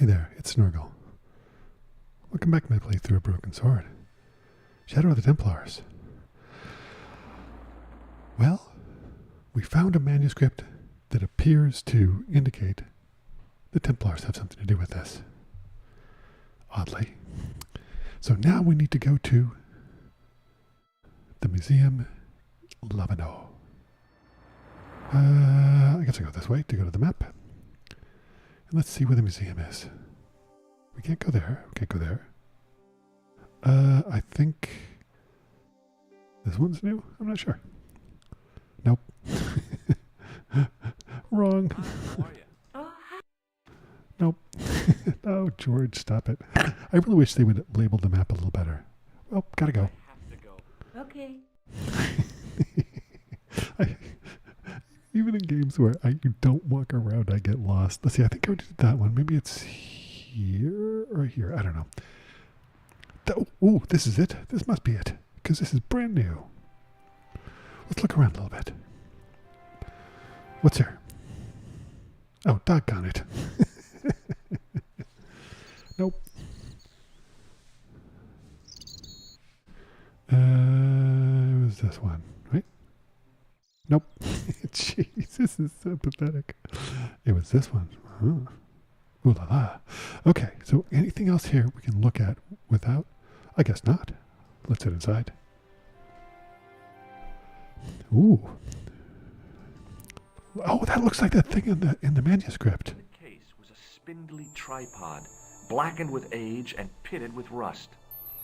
Hey there, it's Snorgle. Welcome back to my playthrough of Broken Sword. Shadow of the Templars. Well, we found a manuscript that appears to indicate the Templars have something to do with this. Oddly. So now we need to go to the Museum Laveno. I guess I'll go this way to go to the map. And let's see where the museum is. We can't go there. We can't go there. I think this one's new. I'm not sure. Nope. Wrong. Nope. Oh, George, stop it. I really wish they would label the map a little better. Well, gotta go. Okay. Even in games where you don't walk around, I get lost. Let's see, I think I already did that one. Maybe it's here or here. I don't know. Oh, this is it. This must be it, because this is brand new. Let's look around a little bit. What's here? Oh, doggone it. Nope. It was this one, right? Nope. Jeez, this is so pathetic. It was this one. Huh. Ooh la la. Okay, so anything else here we can look at without? I guess not. Let's head inside. Ooh. Oh, that looks like that thing in the manuscript. The case was a spindly tripod, blackened with age and pitted with rust.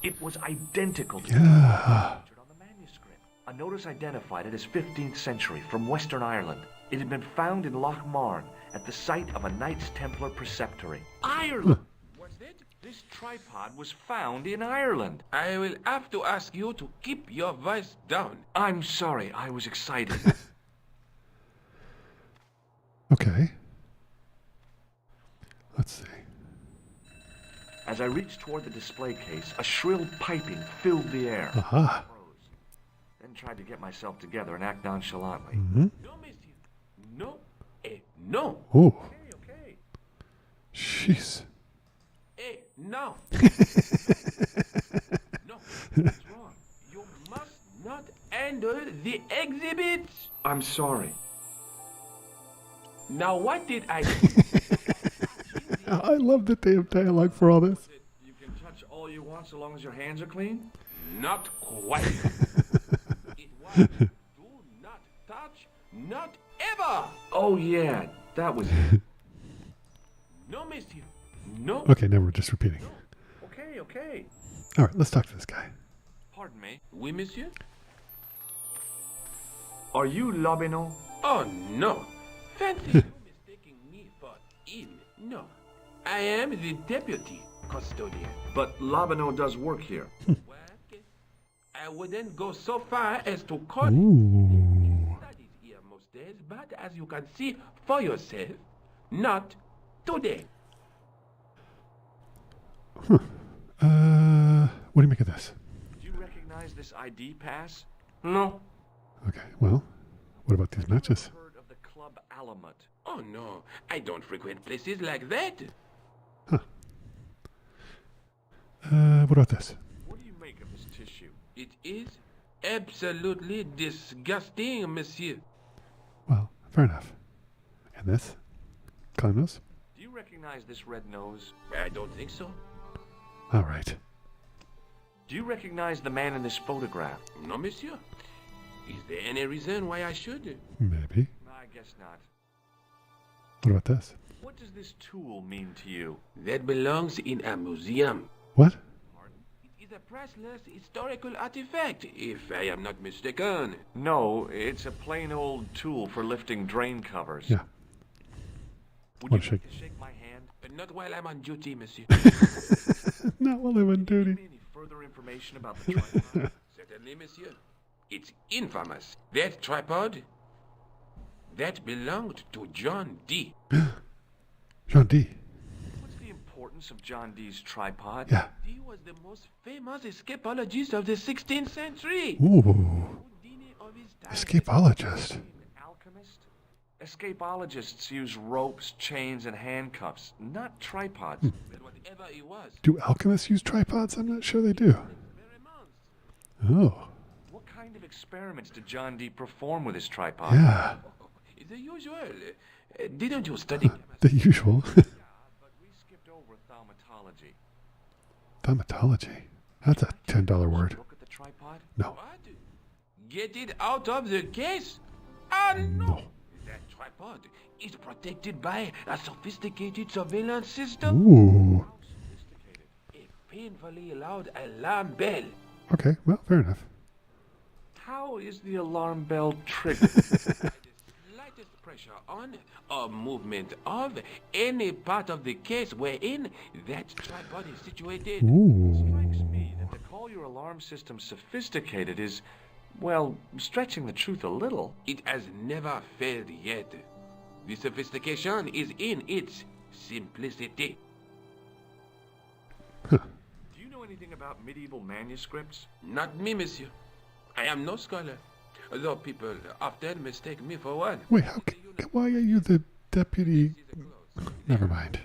It was identical to the Yeah. featured on the manuscript. A notice identified it as 15th century from Western Ireland. It had been found in Loch Marn at the site of a Knights Templar preceptory. Ireland! Was it? This tripod was found in Ireland. I will have to ask you to keep your voice down. I'm sorry, I was excited. Okay. Let's see. As I reached toward the display case, a shrill piping filled the air. Aha. Froze. Then tried to get myself together and act nonchalantly. Mm-hmm. No, monsieur. No. No. Oh, Okay. jeez. No. No. What's wrong? You must not enter the exhibit. I'm sorry. Now, what did I do? I love that they have dialogue for all this. You can touch all you want so long as your hands are clean? Not quite. It was do not touch, not ever. Oh, yeah, that was it. No, monsieur. No. Okay, now we're just repeating. Okay. All right, let's talk to this guy. Pardon me. Oui, monsieur? Are you Lobino? Oh, no. Fancy you mistaking me for him. No. I am the deputy custodian. But Lobino does work here. Work? I wouldn't go so far as to call Ooh. studies here most days, but as you can see for yourself, not today. What do you make of this? Do you recognize this ID pass? No. Okay, well, what about these matches? Heard of the Club Alamut? Oh, no. I don't frequent places like that. What about this? What do you make of this tissue? It is absolutely disgusting, monsieur. Well, fair enough. And this? Climb nose? Do you recognize this red nose? I don't think so. All right. Do you recognize the man in this photograph? No, monsieur. Is there any reason why I should? Maybe. I guess not. What about this? What does this tool mean to you? That belongs in a museum. What? It is a priceless historical artifact, if I am not mistaken. No, it's a plain old tool for lifting drain covers. Yeah. Would Wanna you like to shake my hand? Not while I'm on duty, monsieur. Not while I'm on Give duty. me any further information about the tripod? Certainly, monsieur. It's infamous. That tripod, that belonged to John D. Jean D. What's the importance of John Dee's tripod? Yeah. D was the most famous escapologist of the 16th century. Ooh. Houdini of his time. Escapologist. An alchemist? Escapologists use ropes, chains, and handcuffs, not tripods. But whatever it was, Do alchemists use tripods? I'm not sure they do. experiments. Oh, What kind of experiments did John Dee perform with his tripod? yeah. The usual. Didn't you study? The usual. Yeah, but we skipped over thaumatology. Thaumatology. That's a $10 word. Look at the tripod. No. What? Get it out of the case? Ah, no. No. That tripod is protected by a sophisticated surveillance system. Ooh. How sophisticated. A painfully loud alarm bell. Okay, well, fair enough. How is the alarm bell triggered? The slightest pressure on or movement of any part of the case wherein that tripod is situated. Strikes Ooh. me that to call your alarm system sophisticated is, well, stretching the truth a little. It has never failed yet. The sophistication is in its simplicity. Do you know anything about medieval manuscripts? Not me, monsieur. I am no scholar, though people often mistake me for one. Wait, why are you the deputy? Never mind.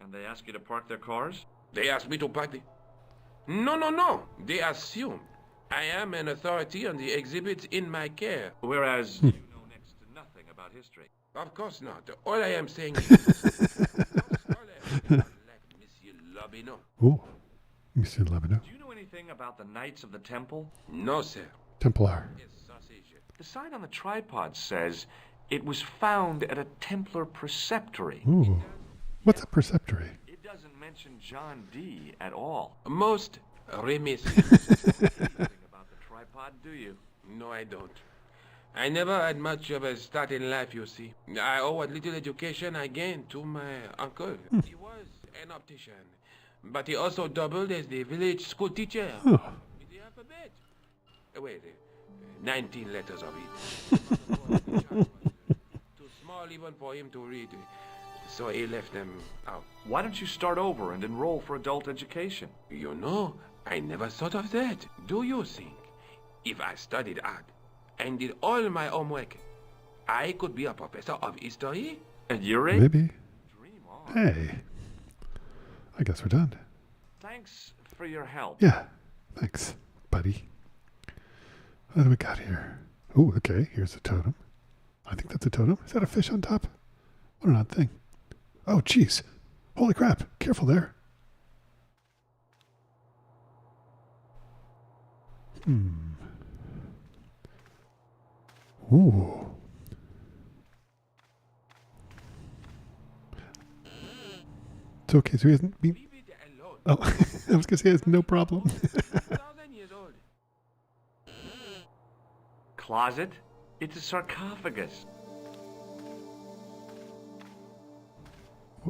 And they ask you to park their cars? They ask me to party. No. They assume I am an authority on the exhibits in my care. Whereas you know next to nothing about history. Of course not. All I am saying is, no scholar like Monsieur Lobineau. Oh, Monsieur Lebanon. Do you know anything about the Knights of the Temple? No, sir. Templar. Yes, sausage. The sign on the tripod says it was found at a Templar preceptory. Ooh. What's a preceptory? It doesn't mention John Dee at all. Most remiss. Anything about the tripod, do you? No, I don't. I never had much of a start in life, you see. I owe what little education I gained to my uncle. He was an optician, but he also doubled as the village school teacher. Oh. With the alphabet. Wait, 19 letters of it. Too small even for him to read, so he left them out. Why don't you start over and enroll for adult education? You know, I never thought of that. Do you think if I studied art and did all my homework, I could be a professor of history? At your age? Maybe. Dream on. Hey. I guess we're done. Thanks for your help. Yeah. Thanks, buddy. What do we got here? Oh, okay. Here's a totem. I think that's a totem. Is that a fish on top? What an odd thing. Oh, jeez. Holy crap. Careful there. Ooh. It's okay. So he hasn't been... Leave it alone. Oh, I was going to say he has no problem. 1,000 years old. Closet? It's a sarcophagus.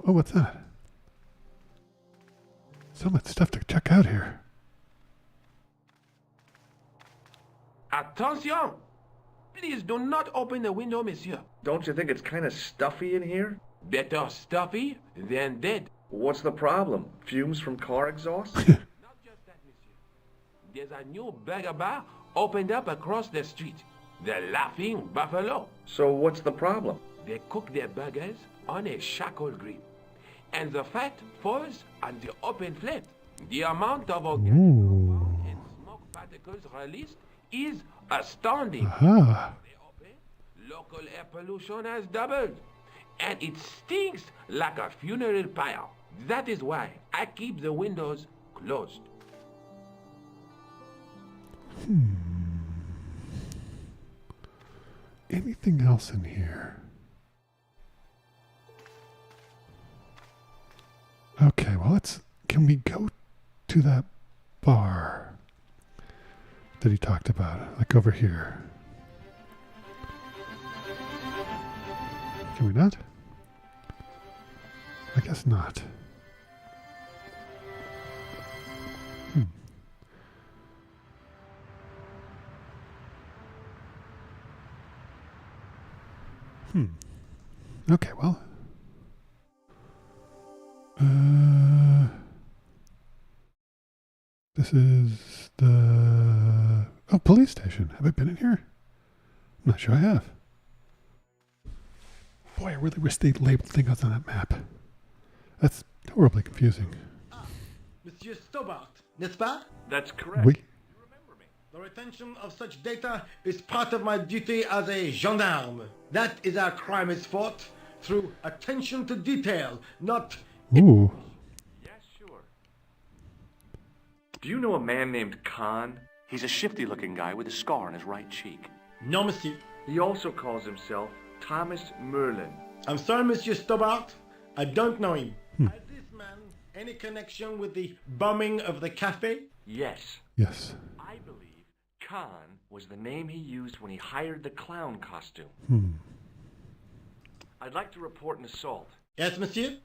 Oh, what's that? So much stuff to check out here. Attention! Please do not open the window, monsieur. Don't you think it's kind of stuffy in here? Better stuffy than dead. What's the problem? Fumes from car exhaust? Not just that, monsieur. There's a new burger bar opened up across the street. The Laughing Buffalo. So what's the problem? They cook their burgers on a charcoal grill, and the fat falls on the open flame. The amount of organic compound and smoke particles released is astounding. Aha. They open, local air pollution has doubled, and it stinks like a funeral pyre. That is why I keep the windows closed. Anything else in here? Okay, well, can we go to that bar that he talked about? Like over here. Can we not? I guess not. Okay, well. This is the police station. Have I been in here? I'm not sure I have. boy, I really wish they'd labeled things on that map. That's horribly confusing. Monsieur Stobart, n'est-ce pas? That's correct. We, You remember me. The retention of such data is part of my duty as a gendarme. That is how crime is fought, through attention to detail, not... ooh. Yes, sure. Do you know a man named Khan? He's a shifty-looking guy with a scar on his right cheek. No, monsieur. He also calls himself Thomas Merlin. I'm sorry, Monsieur Stobart. I don't know him. Has this man any connection with the bombing of the cafe? Yes. Yes. I believe Khan was the name he used when he hired the clown costume. I'd like to report an assault. Yes, monsieur.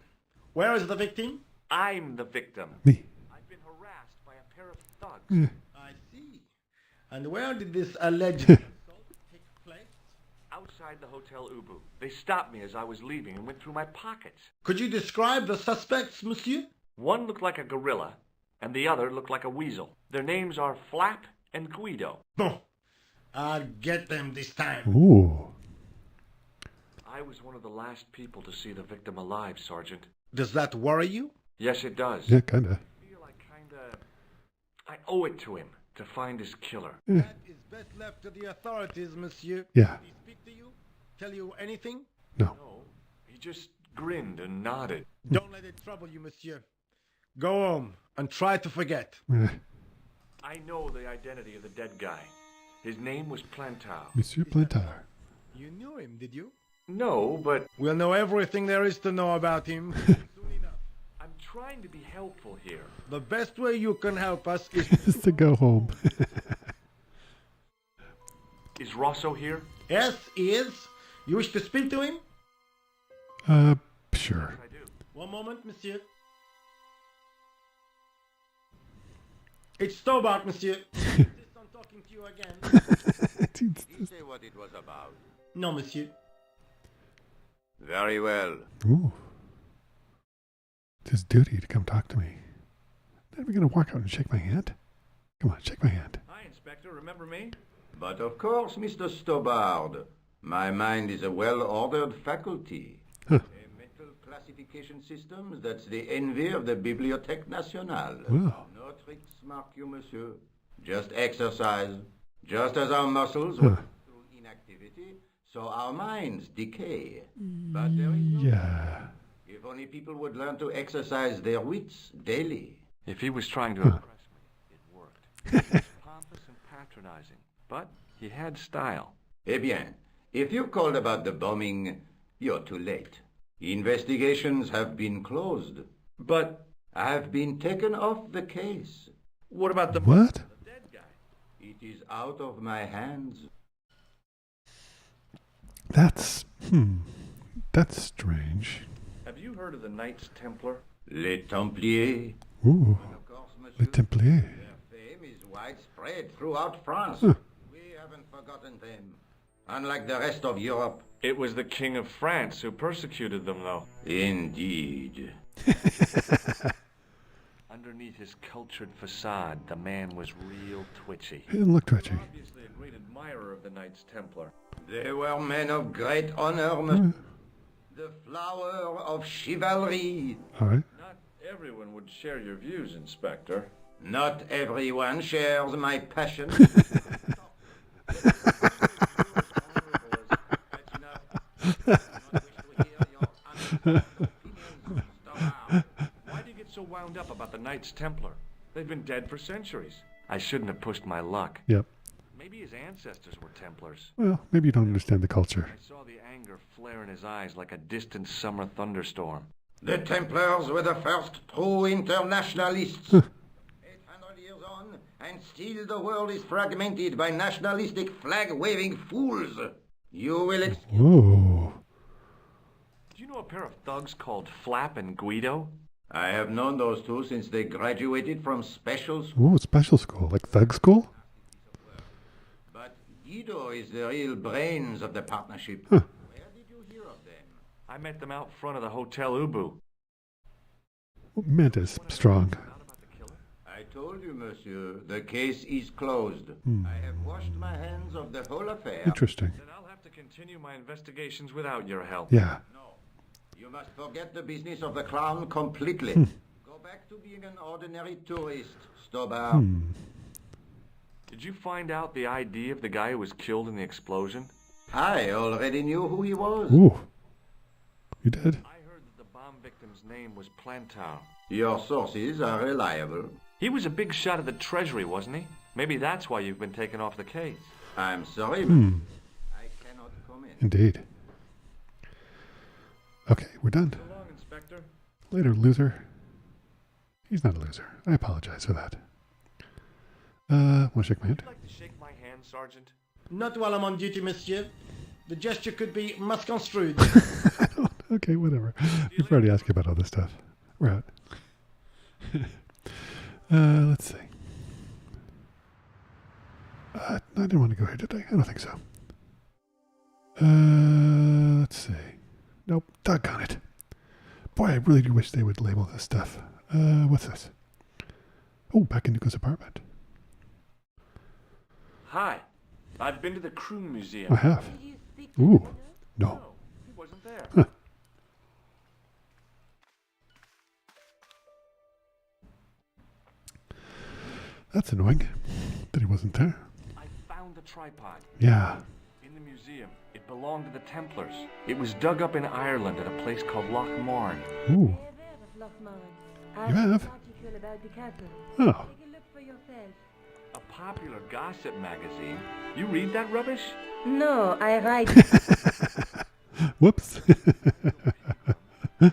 Where is the victim? I'm the victim. Me. I've been harassed by a pair of thugs. Yeah. I see. And where did this alleged assault take place? Outside the Hotel Ubu. They stopped me as I was leaving and went through my pockets. Could you describe the suspects, monsieur? One looked like a gorilla, and the other looked like a weasel. Their names are Flap and Guido. Bon. I'll get them this time. Ooh. I was one of the last people to see the victim alive, Sergeant. Does that worry you? Yes, it does. Yeah, kinda. I feel I owe it to him to find his killer. That is best left to the authorities, monsieur. Yeah. Did he speak to you? Tell you anything? No. No, he just grinned and nodded. Don't let it trouble you, monsieur. Go home and try to forget. Eh, I know the identity of the dead guy. His name was Plantar. Monsieur Plantar. You knew him, did you? No, but We'll know everything there is to know about him soon enough. I'm trying to be helpful here. The best way you can help us is... Just to go home. Is Rosso here? Yes, he is. You wish to speak to him? Sure. I do. One moment, monsieur. It's Stobart, monsieur. Insist on talking to you again. It's- You say what it was about. No, monsieur. Very well. Ooh. It's his duty to come talk to me. Then we're gonna walk out and shake my hand. Come on, shake my hand. Hi, Inspector. Remember me? But of course, Mr. Stobart, my mind is a well-ordered faculty. Huh. A mental classification system that's the envy of the Bibliothèque Nationale. Wow. No tricks, mark you, monsieur. Just exercise. Just as our muscles Huh. work through inactivity, so our minds decay. But there is no... Yeah. If only people would learn to exercise their wits daily. If he was trying to impress me, it worked. He was pompous and patronizing, but he had style. Eh bien, if you called about the bombing, you're too late. Investigations have been closed. But I have been taken off the case. what about the What? dead guy? It is out of my hands. That's strange. Have you heard of the Knights Templar? Les Templiers. Ooh. Of course, Le monsieur. Templier. Their fame is widespread throughout France. Huh. We haven't forgotten them. Unlike the rest of Europe. It was the King of France who persecuted them, though. Indeed. Underneath his cultured facade, the man was real twitchy. He didn't look twitchy. Obviously a great admirer of the Knights Templar. They were men of great honor, monsieur. The flower of chivalry. All right. Not everyone would share your views, Inspector. Not everyone shares my passion. Why do you get so wound up about the Knights Templar? They've been dead for centuries. I shouldn't have pushed my luck. Yep. Maybe his ancestors were Templars. Well, maybe you don't understand the culture. I saw the anger flare in his eyes like a distant summer thunderstorm. The Templars were the first true internationalists. 800 years on, and still the world is fragmented by nationalistic flag-waving fools. You will excuse... Whoa. Do you know a pair of thugs called Flap and Guido? I have known those two since they graduated from special school. Ooh, special school. Like thug school? But Guido is the real brains of the partnership. Huh. Where did you hear of them? I met them out front of the Hotel Ubu. Mantis. Strong. Not about the killer? I told you, monsieur, the case is closed. I have washed my hands of the whole affair. Interesting. Then I'll have to continue continue my investigations without your help. Yeah. No. You must forget the business of the crown completely. Go back to being an ordinary tourist, Stobar. Did you find out the ID of the guy who was killed in the explosion? I already knew who he was. Ooh. You did? I heard that the bomb victim's name was Plantar. Your sources are reliable. He was a big shot at the Treasury, wasn't he? Maybe that's why you've been taken off the case. I'm sorry, but I cannot comment. Indeed. Okay, we're done. So long, Inspector. Later, loser. He's not a loser. I apologize for that. Want to shake my hand? Would you like to shake my hand, Sergeant? Not while I'm on duty, monsieur. The gesture could be misconstrued. Okay, whatever. We've already asked you about all this stuff. We're out. Let's see. I didn't want to go here, did I? I don't think so. Let's see. Nope, doggone it. Boy, I really do wish they would label this stuff. What's this? Oh, back in Nico's apartment. Hi. I've been to the Kroon I Museum. have. Ooh, no. He wasn't there. Huh. That's annoying that he wasn't there. I found the tripod. Yeah. In the museum. It belonged to the Templars. It was dug up in Ireland at a place called Loch Marn. Ooh. You have? Oh. Take a look for yourself. A popular gossip magazine. You read that rubbish? No, I write. Whoops. Investigating the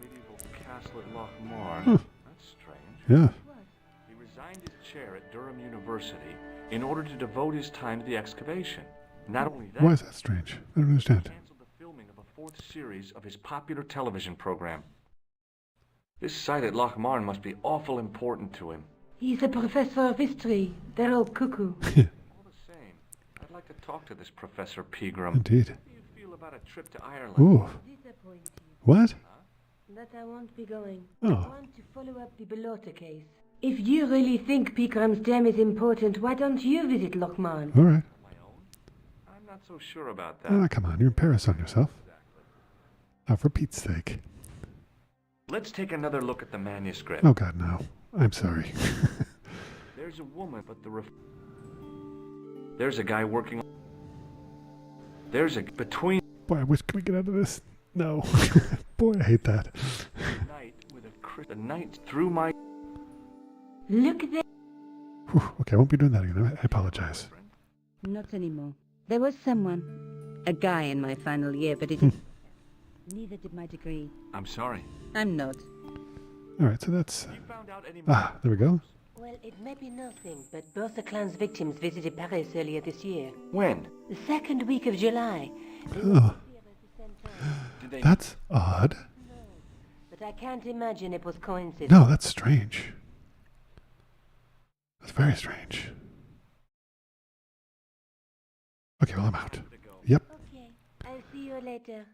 medieval castle at Loch Marn. That's strange. Yeah. He resigned his chair at Durham University in order to devote his time to the excavation. Not only that, Why is that strange? I don't understand. canceled the filming of a fourth series of his popular television program. This site at Loch Marn must be awful important to him. He's a professor of history. They're all cuckoo. All the same, I'd like to talk to this Professor Pegram. Indeed. How do you feel about a trip to Ireland? Ooh. Disappointing What? that I won't be going. Oh. I want to follow up the Bellotta case. If you really think Picram's gem is important, why don't you visit Lochmarn? All right. My own? I'm not so sure about that. Ah, come on. You're in Paris on yourself. Oh, for Pete's sake. Let's take another look at the manuscript. Oh, God, no. I'm sorry. There's a woman, but there's a guy working. There's a between Boy, I wish can we get out of this? No. Boy, I hate that. the night with a night through my. Look there. Whew, okay, I won't be doing that again. I apologize. Not anymore. There was someone. A guy in my final year, but it didn't. Neither did my degree. I'm sorry. I'm not. All right, so that's... You found out any Ah, there we go. Well, it may be nothing, but both the clan's victims visited Paris earlier this year. When? The second week of July. Oh, Did they? that's odd. But I can't imagine it was coincidence. No, that's strange. That's very strange. Okay, well, I'm out. Yep. Okay, I'll see you later.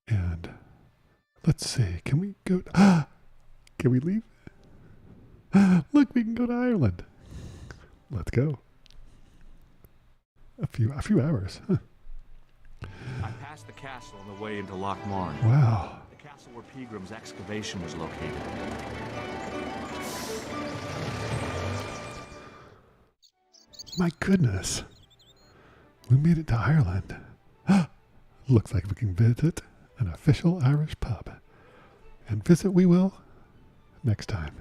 And let's see. Can we go? Can we leave? Look, we can go to Ireland. Let's go. A few hours. Huh. I passed the castle on the way into Loch Marn. Wow. The castle where Pegram's excavation was located. My goodness. We made it to Ireland. Looks like we can visit an official Irish pub. And visit we will next time.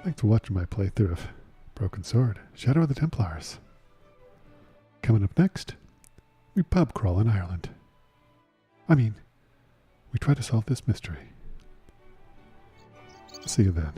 Thanks for watching my playthrough of Broken Sword, Shadow of the Templars. Coming up next, we pub crawl in Ireland. I mean, we try to solve this mystery. See you then.